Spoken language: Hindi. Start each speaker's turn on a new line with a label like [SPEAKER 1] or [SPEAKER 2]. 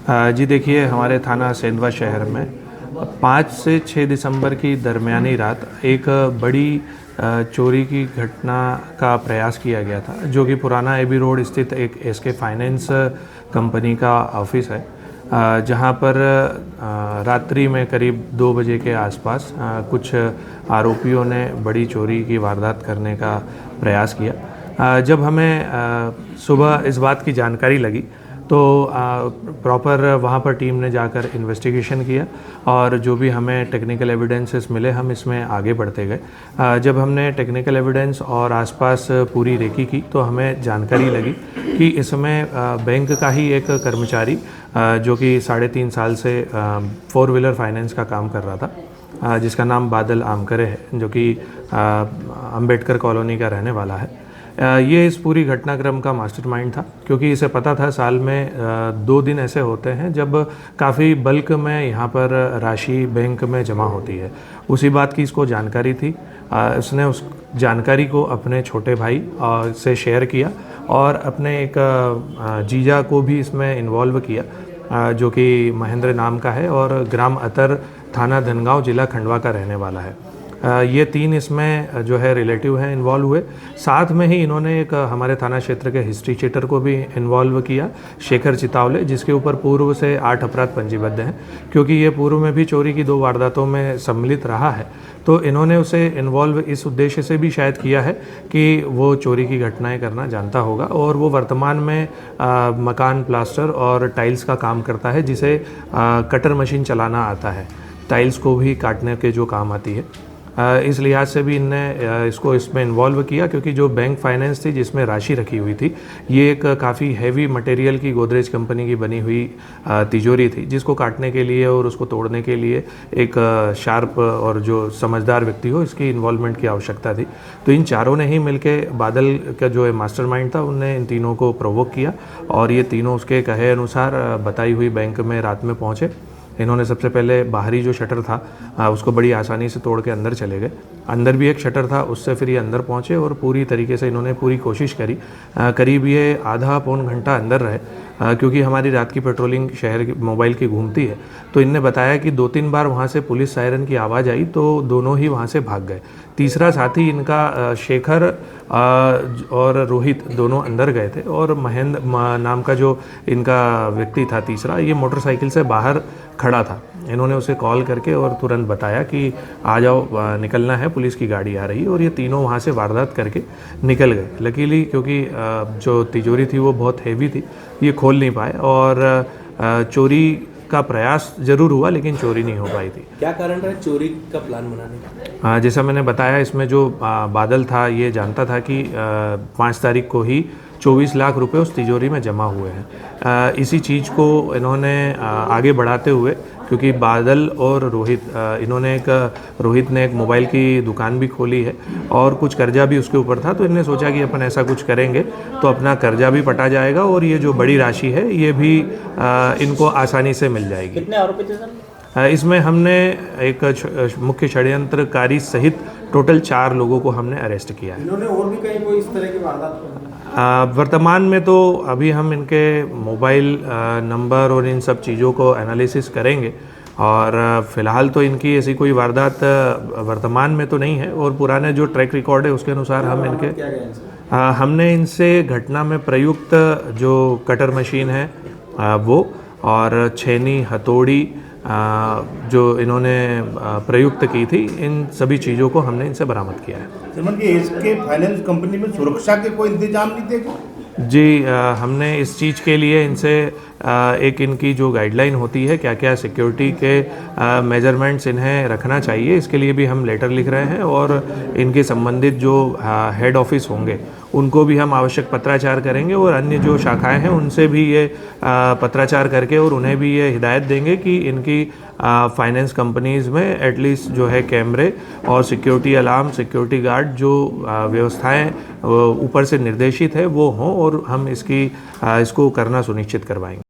[SPEAKER 1] जी देखिए, हमारे थाना सेंधवा शहर में 5 से 6 दिसंबर की दरमियानी रात एक बड़ी चोरी की घटना का प्रयास किया गया था, जो कि पुराना एबी रोड स्थित एक एसके फाइनेंस कंपनी का ऑफिस है, जहां पर रात्रि में करीब 2 बजे के आसपास कुछ आरोपियों ने बड़ी चोरी की वारदात करने का प्रयास किया। जब हमें सुबह इस बात की जानकारी लगी तो प्रॉपर वहाँ पर टीम ने जाकर इन्वेस्टिगेशन किया और जो भी हमें टेक्निकल एविडेंसेस मिले हम इसमें आगे बढ़ते गए। जब हमने टेक्निकल एविडेंस और आसपास पूरी रेकी की तो हमें जानकारी लगी कि इसमें बैंक का ही एक कर्मचारी जो कि 3.5 साल से 4 व्हीलर फाइनेंस का काम कर रहा था, जिसका नाम बादल आमकरे है, जो कि अंबेडकर कॉलोनी का रहने वाला है। ये इस पूरी घटनाक्रम का मास्टरमाइंड था, क्योंकि इसे पता था साल में 2 दिन ऐसे होते हैं जब काफ़ी बल्क में यहाँ पर राशि बैंक में जमा होती है। उसी बात की इसको जानकारी थी। उसने उस जानकारी को अपने छोटे भाई से शेयर किया और अपने एक जीजा को भी इसमें इन्वॉल्व किया, जो कि महेंद्र नाम का है और ग्राम अतर, थाना धनगांव, जिला खंडवा का रहने वाला है। ये 3 इसमें जो है रिलेटिव हैं इन्वॉल्व हुए। साथ में ही इन्होंने एक हमारे थाना क्षेत्र के हिस्ट्री चीटर को भी इन्वॉल्व किया, शेखर चितावले, जिसके ऊपर पूर्व से 8 अपराध पंजीबद्ध हैं, क्योंकि ये पूर्व में भी चोरी की 2 वारदातों में सम्मिलित रहा है। तो इन्होंने उसे इन्वॉल्व इस उद्देश्य से भी शायद किया है कि वो चोरी की घटनाएं करना जानता होगा और वो वर्तमान में मकान प्लास्टर और टाइल्स का काम करता है, जिसे कटर मशीन चलाना आता है, टाइल्स को भी काटने के जो काम आती है। इस लिहाज से भी इनने इसको इसमें इन्वॉल्व किया, क्योंकि जो बैंक फाइनेंस थी जिसमें राशि रखी हुई थी, ये एक काफ़ी हैवी मटेरियल की गोदरेज कंपनी की बनी हुई तिजोरी थी, जिसको काटने के लिए और उसको तोड़ने के लिए एक शार्प और जो समझदार व्यक्ति हो, इसकी इन्वॉल्वमेंट की आवश्यकता थी। तो इन चारों ने ही मिलके बादल का जो मास्टरमाइंड था, उनने इन तीनों को प्रोवोक किया और ये तीनों उसके कहे अनुसार बताई हुई बैंक में रात में पहुँचे। इन्होंने सबसे पहले बाहरी जो शटर था उसको बड़ी आसानी से तोड़ के अंदर चले गए। अंदर भी एक शटर था, उससे फिर ये अंदर पहुँचे और पूरी तरीके से इन्होंने पूरी कोशिश करी। करीब ये आधा पौन घंटा अंदर रहे, क्योंकि हमारी रात की पेट्रोलिंग शहर की मोबाइल की घूमती है। तो इनने बताया कि 2-3 बार वहाँ से पुलिस सायरन की आवाज़ आई तो दोनों ही वहाँ से भाग गए। तीसरा साथी इनका शेखर और रोहित दोनों अंदर गए थे और महेंद्र नाम का जो इनका व्यक्ति था तीसरा, ये मोटरसाइकिल से बाहर खड़ा था। इन्होंने उसे कॉल करके और तुरंत बताया कि आ जाओ, निकलना है, पुलिस की गाड़ी आ रही है, और ये तीनों वहाँ से वारदात करके निकल गए। लकीली क्योंकि जो तिजोरी थी वो बहुत हैवी थी, ये खोल नहीं पाए और चोरी का प्रयास जरूर हुआ लेकिन चोरी नहीं हो पाई थी।
[SPEAKER 2] क्या कारण रहा चोरी का प्लान बनाने का?
[SPEAKER 1] जैसा मैंने बताया, इसमें जो बादल था ये जानता था कि 5 तारीख को ही 24 लाख रुपए उस तिजोरी में जमा हुए हैं। इसी चीज़ को इन्होंने आगे बढ़ाते हुए, क्योंकि बादल और रोहित रोहित ने एक मोबाइल की दुकान भी खोली है और कुछ कर्जा भी उसके ऊपर था, तो इन्होंने सोचा कि अपन ऐसा कुछ करेंगे तो अपना कर्जा भी पटा जाएगा और ये जो बड़ी राशि है ये भी इनको आसानी से मिल जाएगी।
[SPEAKER 2] कितने आरोपी थे सर?
[SPEAKER 1] इसमें हमने एक मुख्य षड्यंत्रकारी सहित टोटल 4 लोगों को हमने अरेस्ट किया है।
[SPEAKER 2] इन्होंने और भी कहीं कोई इस तरह की वारदात?
[SPEAKER 1] वर्तमान में तो अभी हम इनके मोबाइल नंबर और इन सब चीज़ों को एनालिसिस करेंगे और फ़िलहाल तो इनकी ऐसी कोई वारदात वर्तमान में तो नहीं है, और पुराने जो ट्रैक रिकॉर्ड है उसके अनुसार हम हमने इनसे घटना में प्रयुक्त जो कटर मशीन है वो और छेनी, हथौड़ी जो इन्होंने प्रयुक्त की थी, इन सभी चीज़ों को हमने इनसे बरामद किया है।
[SPEAKER 3] इसके फाइनेंस कंपनी में सुरक्षा के कोई इंतजाम नहीं थे?
[SPEAKER 1] जी, हमने इस चीज़ के लिए इनसे एक इनकी जो गाइडलाइन होती है, क्या क्या सिक्योरिटी के मेजरमेंट्स इन्हें रखना चाहिए, इसके लिए भी हम लेटर लिख रहे हैं और इनके संबंधित जो हेड ऑफिस होंगे उनको भी हम आवश्यक पत्राचार करेंगे और अन्य जो शाखाएं हैं उनसे भी ये पत्राचार करके और उन्हें भी ये हिदायत देंगे कि इनकी फाइनेंस कंपनीज़ में एटलीस्ट जो है कैमरे और सिक्योरिटी अलार्म, सिक्योरिटी गार्ड जो व्यवस्थाएं ऊपर से निर्देशित है वो हों और हम इसको करना सुनिश्चित करवाएंगे।